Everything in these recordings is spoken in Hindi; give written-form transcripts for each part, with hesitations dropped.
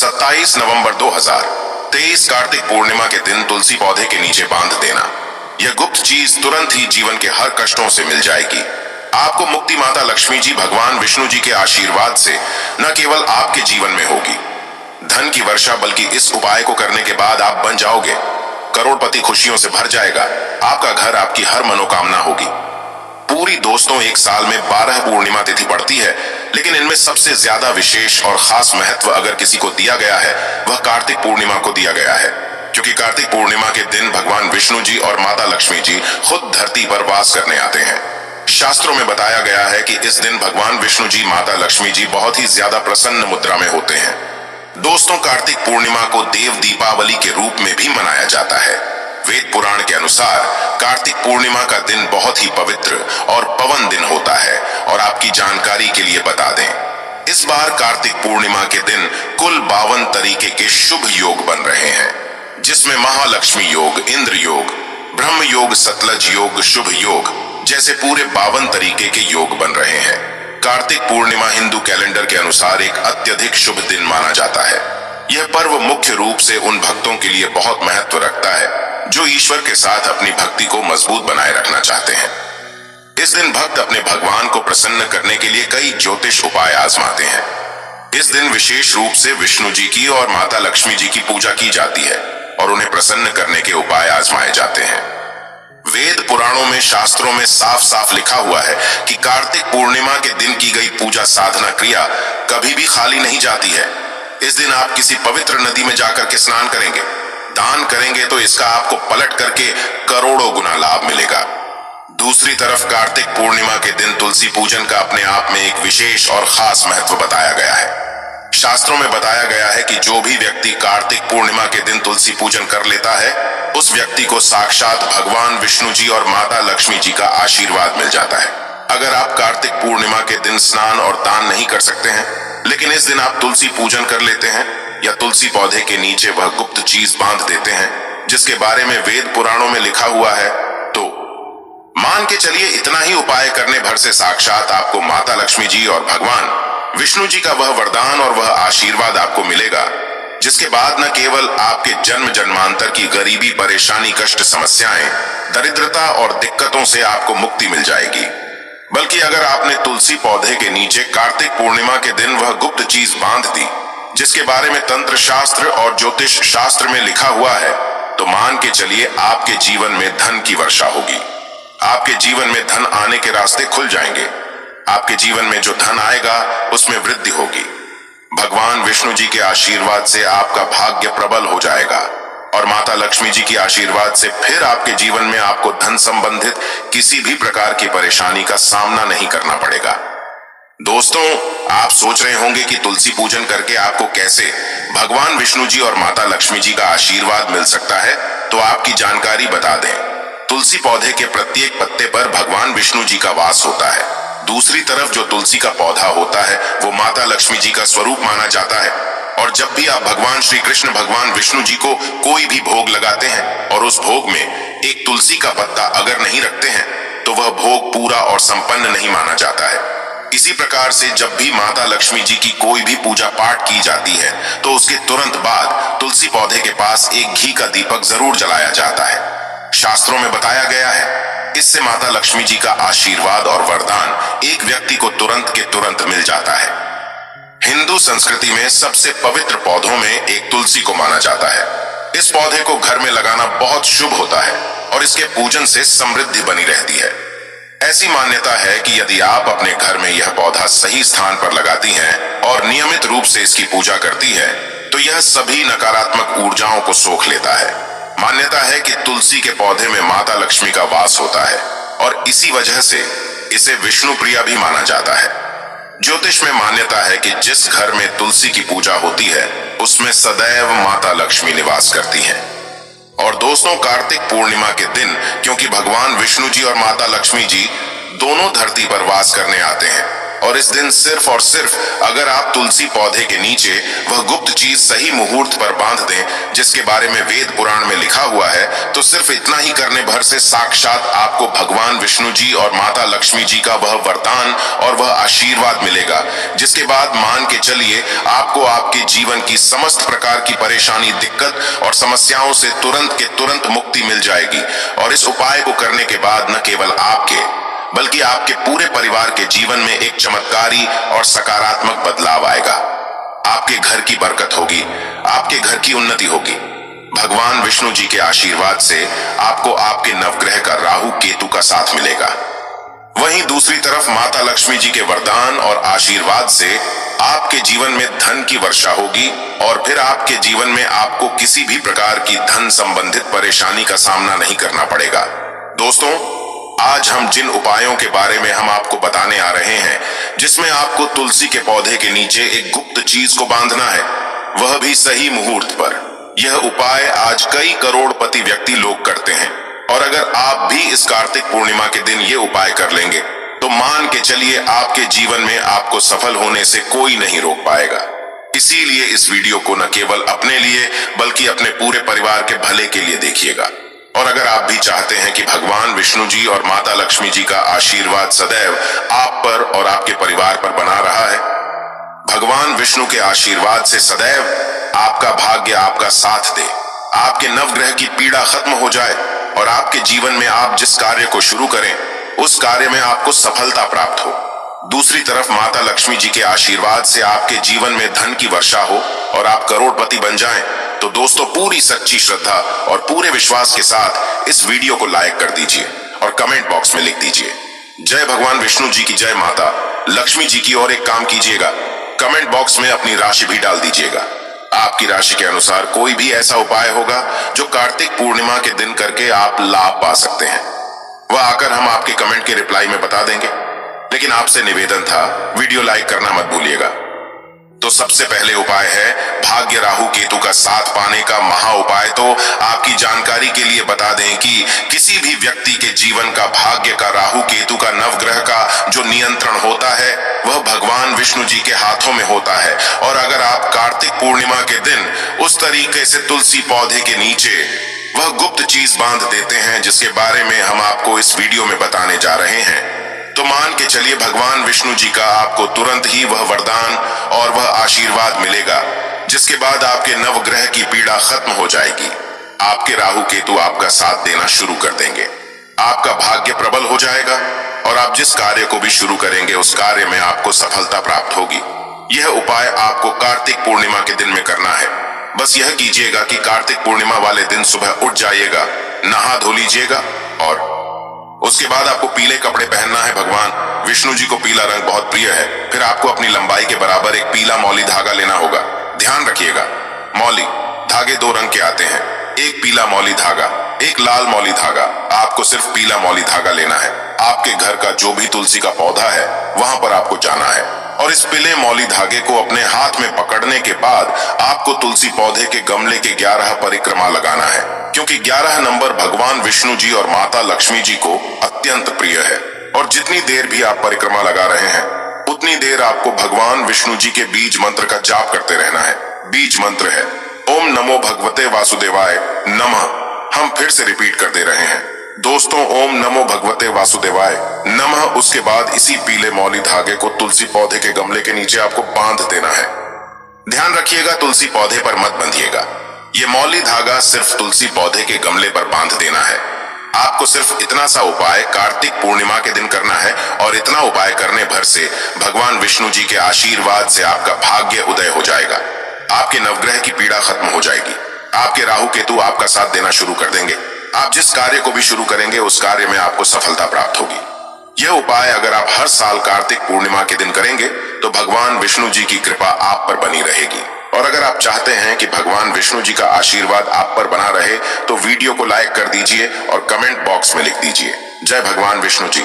27 नवंबर 2023 कार्तिक पूर्णिमा के दिन तुलसी पौधे के नीचे बांध देना। यह गुप्त चीज तुरंत ही जीवन के हर कष्टों से मिल जाएगी। आपको मुक्ति माता लक्ष्मी जी, भगवान विष्णु जी के आशीर्वाद से न केवल आपके जीवन में होगी धन की वर्षा, बल्कि इस उपाय को करने के बाद आप बन जाओगे करोड़पति। खुशियों से भर जाएगा आपका घर, आपकी हर मनोकामना होगी पूरी। दोस्तों, एक साल में 12 पूर्णिमा तिथि पड़ती है, लेकिन इनमें सबसे ज्यादा विशेष और खास महत्व अगर किसी को दिया गया है वह कार्तिक पूर्णिमा को दिया गया है, क्योंकि कार्तिक पूर्णिमा के दिन भगवान विष्णु जी और माता लक्ष्मी जी खुद धरती पर वास करने आते हैं। शास्त्रों में बताया गया है कि इस दिन भगवान विष्णु जी, माता लक्ष्मी जी बहुत ही ज्यादा प्रसन्न मुद्रा में होते हैं। दोस्तों, कार्तिक पूर्णिमा को देव दीपावली के रूप में भी मनाया जाता है। वेद पुराण के अनुसार कार्तिक पूर्णिमा का दिन बहुत ही पवित्र और पवन दिन होता है। और आपकी जानकारी के लिए बता दें, इस बार कार्तिक पूर्णिमा के दिन कुल 52 तरीके के शुभ योग बन रहे हैं, जिसमें महालक्ष्मी योग, इंद्र योग, ब्रह्म योग, सतलज योग, शुभ योग जैसे पूरे 52 तरीके के योग बन रहे हैं। कार्तिक पूर्णिमा हिंदू कैलेंडर के अनुसार एक अत्यधिक शुभ दिन माना जाता है। यह पर्व मुख्य रूप से उन भक्तों के लिए बहुत महत्व रखता है जो ईश्वर के साथ अपनी भक्ति को मजबूत बनाए रखना चाहते हैं। इस दिन भक्त अपने भगवान को प्रसन्न करने के लिए कई ज्योतिष उपाय आजमाते हैं। इस दिन विशेष रूप से विष्णु जी की और माता लक्ष्मी जी की पूजा की जाती है और उन्हें प्रसन्न करने के उपाय आजमाए जाते हैं। वेद पुराणों में, शास्त्रों में साफ साफ लिखा हुआ है कि कार्तिक पूर्णिमा के दिन की गई पूजा साधना क्रिया कभी भी खाली नहीं जाती है। इस दिन आप किसी पवित्र नदी में जाकर के स्नान करेंगे, दान करेंगे तो इसका आपको पलट करके करोड़ों गुना लाभ मिलेगा। दूसरी तरफ कार्तिक पूर्णिमा के दिन तुलसी पूजन का अपने आप में एक विशेष और खास महत्व बताया गया है। शास्त्रों में बताया गया है कि जो भी व्यक्ति कार्तिक पूर्णिमा के दिन तुलसी पूजन कर लेता है, उस व्यक्ति को साक्षात भगवान विष्णु जी और माता लक्ष्मी जी का आशीर्वाद मिल जाता है। अगर आप कार्तिक पूर्णिमा के दिन स्नान और दान नहीं कर सकते हैं, लेकिन इस दिन आप तुलसी पूजन कर लेते हैं या तुलसी पौधे के नीचे वह गुप्त चीज बांध देते हैं जिसके बारे में वेद पुराणों में लिखा हुआ है, तो मान के चलिए इतना ही उपाय करने भर से साक्षात आपको माता लक्ष्मी जी और भगवान विष्णु जी का वह वरदान और वह आशीर्वाद आपको मिलेगा, जिसके बाद न केवल आपके जन्म जन्मांतर की गरीबी, परेशानी, कष्ट, समस्याएं, दरिद्रता और दिक्कतों से आपको मुक्ति मिल जाएगी, बल्कि अगर आपने तुलसी पौधे के नीचे कार्तिक पूर्णिमा के दिन वह गुप्त चीज बांध दी जिसके बारे में तंत्र शास्त्र और ज्योतिष शास्त्र में लिखा हुआ है, तो मान के चलिए आपके जीवन में धन की वर्षा होगी। आपके जीवन में धन आने के रास्ते खुल जाएंगे। आपके जीवन में जो धन आएगा उसमें वृद्धि होगी। भगवान विष्णु जी के आशीर्वाद से आपका भाग्य प्रबल हो जाएगा और माता लक्ष्मी जी की आशीर्वाद से फिर आपके जीवन में आपको धन संबंधित किसी भी प्रकार की परेशानी का सामना नहीं करना पड़ेगा। दोस्तों, आप सोच रहे होंगे कि तुलसी पूजन करके आपको कैसे भगवान विष्णु जी और माता लक्ष्मी जी का आशीर्वाद मिल सकता है, तो आपकी जानकारी बता दें। तुलसी पौधे के प्रत्येक पत्ते पर भगवान विष्णु जी का वास होता है। दूसरी तरफ जो तुलसी का पौधा होता है वो माता लक्ष्मी जी का स्वरूप माना जाता है। और जब भी आप भगवान श्री कृष्ण, भगवान विष्णु जी को कोई भी भोग लगाते हैं और उस भोग में एक तुलसी का पत्ता अगर नहीं रखते हैं, तो वह भोग पूरा और संपन्न नहीं माना जाता है। इसी प्रकार से जब भी माता लक्ष्मी जी की कोई भी पूजा पाठ की जाती है, तो उसके तुरंत बाद तुलसी पौधे के पास एक घी का दीपक जरूर जलाया जाता है। शास्त्रों में बताया गया है, इससे माता लक्ष्मी जी का आशीर्वाद और वरदान एक व्यक्ति को तुरंत के तुरंत मिल जाता है। हिंदू संस्कृति में सबसे पवित्र पौधों में एक तुलसी को माना जाता है। इस पौधे को घर में लगाना बहुत शुभ होता है और इसके पूजन से समृद्धि बनी रहती है। ऐसी मान्यता है कि यदि आप अपने घर में यह पौधा सही स्थान पर लगाती हैं और नियमित रूप से इसकी पूजा करती है, तो यह सभी नकारात्मक ऊर्जाओं को सोख लेता है। मान्यता है कि तुलसी के पौधे में माता लक्ष्मी का वास होता है और इसी वजह से इसे विष्णु प्रिया भी माना जाता है। ज्योतिष में मान्यता है कि जिस घर में तुलसी की पूजा होती है उसमें सदैव माता लक्ष्मी निवास करती हैं। और दोस्तों, कार्तिक पूर्णिमा के दिन क्योंकि भगवान विष्णु जी और माता लक्ष्मी जी दोनों धरती पर वास करने आते हैं और इस दिन सिर्फ और सिर्फ अगर आप तुलसी पौधे के नीचे वह गुप्त चीज सही मुहूर्त पर बांध दें जिसके बारे में वेद पुराण में लिखा हुआ है, तो सिर्फ इतना ही करने भर से साक्षात आपको भगवान विष्णु जी और माता लक्ष्मी जी का वह वरदान और वह आशीर्वाद मिलेगा, जिसके बाद मान के चलिए आपको आपके जीवन की समस्त प्रकार की परेशानी, दिक्कत और समस्याओं से तुरंत के तुरंत मुक्ति मिल जाएगी। और इस उपाय को करने के बाद न केवल आपके बल्कि आपके पूरे परिवार के जीवन में एक चमत्कारी और सकारात्मक बदलाव आएगा। आपके घर की बरकत होगी, आपके घर की उन्नति होगी। भगवान विष्णु जी के आशीर्वाद से आपको आपके नवग्रह का राहु केतु का साथ मिलेगा। वहीं दूसरी तरफ माता लक्ष्मी जी के वरदान और आशीर्वाद से आपके जीवन में धन की वर्षा होगी और फिर आपके जीवन में आपको किसी भी प्रकार की धन संबंधित परेशानी का सामना नहीं करना पड़ेगा। दोस्तों, आज हम जिन उपायों के बारे में हम आपको बताने आ रहे हैं, जिसमें आपको तुलसी के पौधे के नीचे एक गुप्त चीज को बांधना है, वह भी सही मुहूर्त पर। यह उपाय आज कई करोड़पति व्यक्ति लोग करते हैं और अगर आप भी इस कार्तिक पूर्णिमा के दिन ये उपाय कर लेंगे तो मान के चलिए आपके जीवन में आपको सफल होने से कोई नहीं रोक पाएगा। इसीलिए इस वीडियो को न केवल अपने लिए बल्कि अपने पूरे परिवार के भले के लिए देखिएगा। और अगर आप भी चाहते हैं कि भगवान विष्णु जी और माता लक्ष्मी जी का आशीर्वाद सदैव आप पर और आपके परिवार पर बना रहा है, भगवान विष्णु के आशीर्वाद से सदैव आपका भाग्य आपका साथ दे, आपके नवग्रह की पीड़ा खत्म हो जाए और आपके जीवन में आप जिस कार्य को शुरू करें उस कार्य में आपको सफलता प्राप्त हो। दूसरी तरफ माता लक्ष्मी जी के आशीर्वाद से आपके जीवन में धन की वर्षा हो और आप करोड़पति बन जाएं, तो दोस्तों पूरी सच्ची श्रद्धा और पूरे विश्वास के साथ इस वीडियो को लाइक कर दीजिए और कमेंट बॉक्स में लिख दीजिए जय भगवान विष्णु जी की, जय माता लक्ष्मी जी की। और एक काम कीजिएगा, कमेंट बॉक्स में अपनी राशि भी डाल दीजिएगा। आपकी राशि के अनुसार कोई भी ऐसा उपाय होगा जो कार्तिक पूर्णिमा के दिन करके आप लाभ पा सकते हैं, वह आकर हम आपके कमेंट के रिप्लाई में बता देंगे। लेकिन आपसे निवेदन था, वीडियो लाइक करना मत भूलिएगा। तो सबसे पहले उपाय है भाग्य राहु केतु का साथ पाने का महा उपाय। तो आपकी जानकारी के लिए बता दें कि किसी भी व्यक्ति के जीवन का भाग्य का राहु केतु का नवग्रह का जो नियंत्रण होता है वह भगवान विष्णु जी के हाथों में होता है। और अगर आप कार्तिक पूर्णिमा के दिन उस तरीके से तुलसी पौधे के नीचे वह गुप्त चीज बांध देते हैं जिसके बारे में हम आपको इस वीडियो में बताने जा रहे हैं, तो मान के चलिए भगवान विष्णु जी का आपको तुरंत ही वह वरदान और वह आशीर्वाद मिलेगा, जिसके बाद आपके नवग्रह की पीड़ा खत्म हो जाएगी। आपके राहु केतु आपका साथ देना शुरू कर देंगे, आपका भाग्य प्रबल हो जाएगा और आप जिस कार्य को भी शुरू करेंगे उस कार्य में आपको सफलता प्राप्त होगी। यह उपाय आपको कार्तिक पूर्णिमा के दिन में करना है। बस यह कीजिएगा कि कार्तिक पूर्णिमा वाले दिन सुबह उठ जाइएगा, नहा धो लीजिएगा और उसके बाद आपको पीले कपड़े पहनना है। भगवान विष्णु जी को पीला रंग बहुत प्रिय है। फिर आपको अपनी लंबाई के बराबर एक पीला मौली धागा लेना होगा। ध्यान रखिएगा, मौली धागे दो रंग के आते हैं, एक पीला मौली धागा, एक लाल मौली धागा। आपको सिर्फ पीला मौली धागा लेना है। आपके घर का जो भी तुलसी का पौधा है वहां पर आपको जाना है और इस पीले मौली धागे को अपने हाथ में पकड़ने के बाद आपको तुलसी पौधे के गमले के 11 परिक्रमा लगाना है, क्योंकि 11 नंबर भगवान विष्णु जी और माता लक्ष्मी जी को अत्यंत प्रिय है। और जितनी देर भी आप परिक्रमा लगा रहे हैं उतनी देर आपको भगवान विष्णु जी के बीज मंत्र का जाप करते रहना है। बीज मंत्र है ओम नमो भगवते वासुदेवाय नमः। हम फिर से रिपीट कर दे रहे हैं दोस्तों, ओम नमो भगवते वासुदेवाय नमः। उसके बाद इसी पीले मौली धागे को तुलसी पौधे के गमले के नीचे आपको बांध देना है। ध्यान रखिएगा, तुलसी पौधे पर मत बंधिएगा। ये मौली धागा सिर्फ तुलसी पौधे के गमले पर बांध देना है। आपको सिर्फ इतना सा उपाय कार्तिक पूर्णिमा के दिन करना है और इतना उपाय करने भर से भगवान विष्णु जी के आशीर्वाद से आपका भाग्य उदय हो जाएगा। आपके नवग्रह की पीड़ा खत्म हो जाएगी। आपके राहु केतु आपका साथ देना शुरू कर देंगे। आप जिस कार्य को भी शुरू करेंगे उस कार्य में आपको सफलता प्राप्त होगी। यह उपाय अगर आप हर साल कार्तिक पूर्णिमा के दिन करेंगे तो भगवान विष्णु जी की कृपा आप पर बनी रहेगी। और अगर आप चाहते हैं कि भगवान विष्णु जी का आशीर्वाद आप पर बना रहे तो वीडियो को लाइक कर दीजिए और कमेंट बॉक्स में लिख दीजिए जय भगवान विष्णु जी।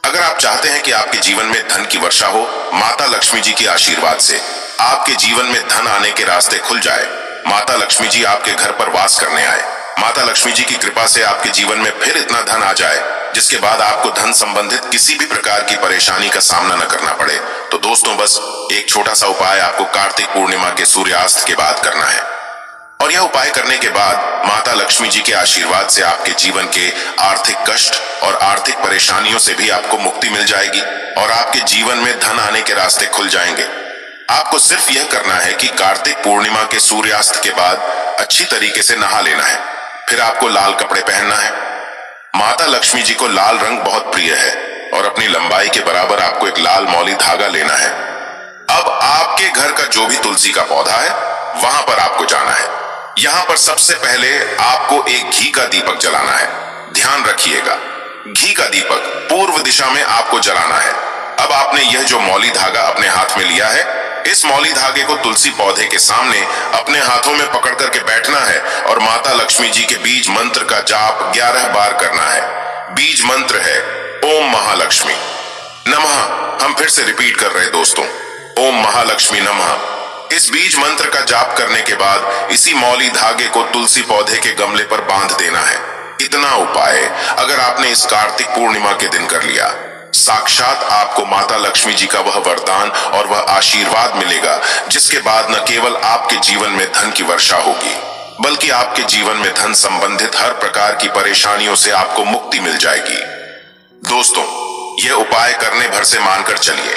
अगर आप चाहते हैं कि आपके जीवन में धन की वर्षा हो माता लक्ष्मी जी के आशीर्वाद से, आपके जीवन में धन आने के रास्ते खुल जाए, माता लक्ष्मी जी आपके घर पर वास करने आए, माता लक्ष्मी जी की कृपा से आपके जीवन में फिर इतना धन आ जाए जिसके बाद आपको धन संबंधित किसी भी प्रकार की परेशानी का सामना न करना पड़े, तो दोस्तों बस एक छोटा सा उपाय आपको कार्तिक पूर्णिमा के सूर्यास्त के बाद करना है। और यह उपाय करने के बाद माता लक्ष्मी जी के आशीर्वाद से आपके जीवन के आर्थिक कष्ट और आर्थिक परेशानियों से भी आपको मुक्ति मिल जाएगी और आपके जीवन में धन आने के रास्ते खुल जाएंगे। आपको सिर्फ यह करना है कि कार्तिक पूर्णिमा के सूर्यास्त के बाद अच्छी तरीके से नहा लेना है। फिर आपको लाल कपड़े पहनना है। माता लक्ष्मी जी को लाल रंग बहुत प्रिय है और अपनी लंबाई के बराबर आपको एक लाल मौली धागा लेना है। अब आपके घर का जो भी तुलसी का पौधा है वहां पर आपको जाना है। यहाँ पर सबसे पहले आपको एक घी का दीपक जलाना है। ध्यान रखिएगा, घी का दीपक पूर्व दिशा में आपको जलाना है। अब आपने यह जो मौली धागा अपने हाथ में लिया है, इस मौली धागे को तुलसी पौधे के सामने अपने हाथों में पकड़ करके बैठना है और माता लक्ष्मी जी के बीज मंत्र का जाप 11 बार करना है। बीज मंत्र है ओम महालक्ष्मी नमः। हम फिर से रिपीट कर रहे हैं दोस्तों, ओम महालक्ष्मी नमः। इस बीज मंत्र का जाप करने के बाद इसी मौली धागे को तुलसी पौधे के गमले पर बांध देना है। इतना उपाय अगर आपने इस कार्तिक पूर्णिमा के दिन कर लिया, साक्षात आपको माता लक्ष्मी जी का वह वरदान और वह आशीर्वाद मिलेगा जिसके बाद न केवल आपके जीवन में धन की वर्षा होगी बल्कि आपके जीवन में धन संबंधित हर प्रकार की परेशानियों से आपको मुक्ति मिल जाएगी। दोस्तों, यह उपाय करने भर से मानकर चलिए,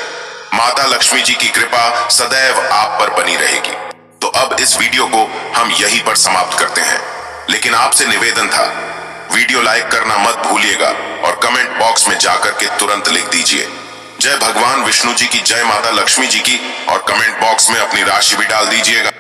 माता लक्ष्मी जी की कृपा सदैव आप पर बनी रहेगी। तो अब इस वीडियो को हम यहीं पर समाप्त करते हैं, लेकिन आपसे निवेदन था वीडियो लाइक करना मत भूलिएगा और कमेंट बॉक्स में जाकर के तुरंत लिख दीजिए जय भगवान विष्णु जी की, जय माता लक्ष्मी जी की, और कमेंट बॉक्स में अपनी राशि भी डाल दीजिएगा।